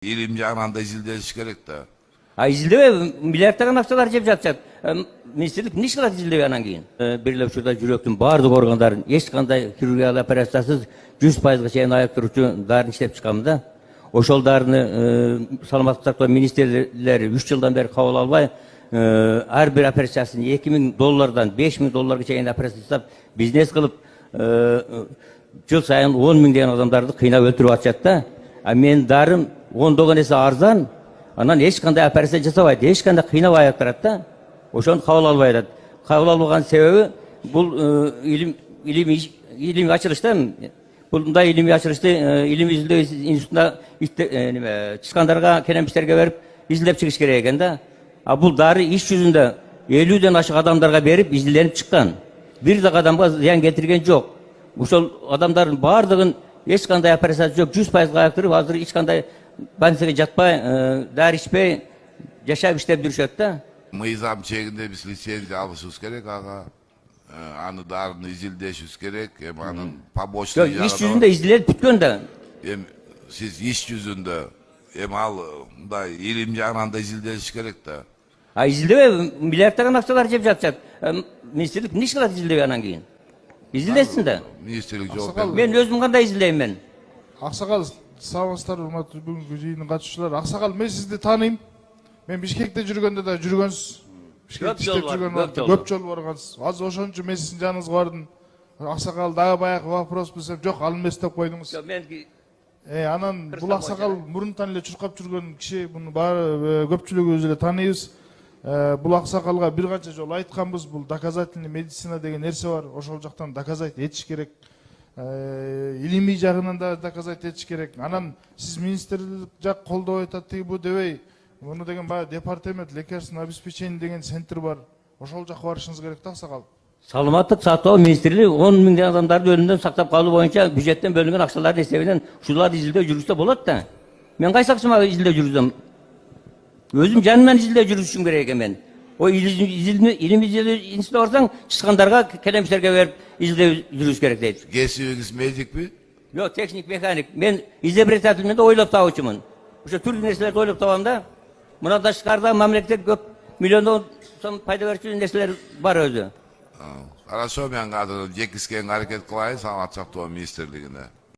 İlim жағынан izildeliş gerek da. İzildebe milyardlagan akçalar jep жатышат. Министрлик не кылат изилдебей анан кийин? Бир эле учурда жүрөктүн баардык органдарын эч кандай хирургиялык операциясыз 100%га чейин айыктыруучу дарын иштеп чыккан да. Ошол дарыны саламаттык сактоо министрлери 3 жылдан бери кабыл албай, ар бир операциясын $2000 $5000 чейин операция жасап, бизнес кылып, жыл сайын 10 000 деген адамдарды кыйнап өлтүрүп атышат да. А мен дарым ондогон эсе арзан, анан эч кандай операция жасабайт, эч кандай кыйнап айыктырат да. Ошону кабыл албай атат. Кабыл албаган себеби бул илимий ачылыш да. Мындай илимий ачылышты илим изилдөө институтунда чыккандарга, келемиштерге берип изилдеп чыгыш керек экен да. А бул дары иш жүзүндө 50ден ашык адамдарга берип изилденип чыккан. Бир да адамга зыян келтирген жок. Ошол адамдардын баардыгын эч кандай операция жок, 100%га айыктырып, азыр эч кандай больницага жатпай, дары ичпей жашап иштеп жүрүшөт да. Мыйзам чегинде биз лицензия алышыбыз керек ага. Аны дарыны изилдешибиз керек. Анын побочный жагы. Иш жүзүндө изилдеп бүткөн да. Сиз иш жүзүндө ал мындай илим жагынан да изилделиш керек да. Изилдебей миллиарддаган акчалар жеп жатышат. Министрлик не кылат изилдебей анан кийин? Изилдесин да. Министрлик жооп берет. Мен өзүм кандай изилдейм мен? Аксакал, саламатсыздар, урматтуу бүгүнкү жыйындын катышуучулары. Аксакал, мен сизди тааныйм. Мен Бишкекте жүргөндө да жүргөнсүз. Бишкекте иштеп жүргөн көп жолу баргансыз. Азыр ошон үчүн мен сиздин жаныңызга бардым. Аксакал дагы баягы вопрос билсем, жок, ал эмес деп койдуңуз. Мен анан бул аксакал мурунтан эле чуркап жүргөн киши, муну баары көпчүлүгүбүз эле тааныйбыз. Бул аксакалга бир канча жолу айтканбыз, бул доказательный медицина деген нерсе бар. Ошол жактан доказать этиш керек. Илимий жагынан да доказать этиш керек. Анан сиз министрлик жак колдоп атат тиги бу дебей, муну деген баягы департамент лекарственное обеспечение деген центр бар. Ошол жакка барышыңыз керек да, аксакал. Саламаттык сактоо министрлиги 10 000 адамдарды өлүмдөн сактап калуу боюнча бюджеттен бөлүнгөн акчалардын эсебинен ушуларды изилдөө жүргүзсө болот да. Мен кайсы акчама изилдөө жүргүзөм? Өзүм жанымдан изилдөө жүргүзүшүм керек экен мен. Илим изилдөө институтуна барсаң, чыккандарга, келемиштерге берип изилдөө жүргүзүш керек дейт. Кесибиңиз медикпи? Жок, техник, механик. Мен изобретательменде ойлоп табуучумун. Ошо түрдүү нерселерди ойлоп табам да. Мына тышкарда мамлекет көп миллиондон сом пайда берчү нерселер бар өзү. Хорошо, мен азыр жекискен аракет кылайын саламаттык сактоо министрлигине.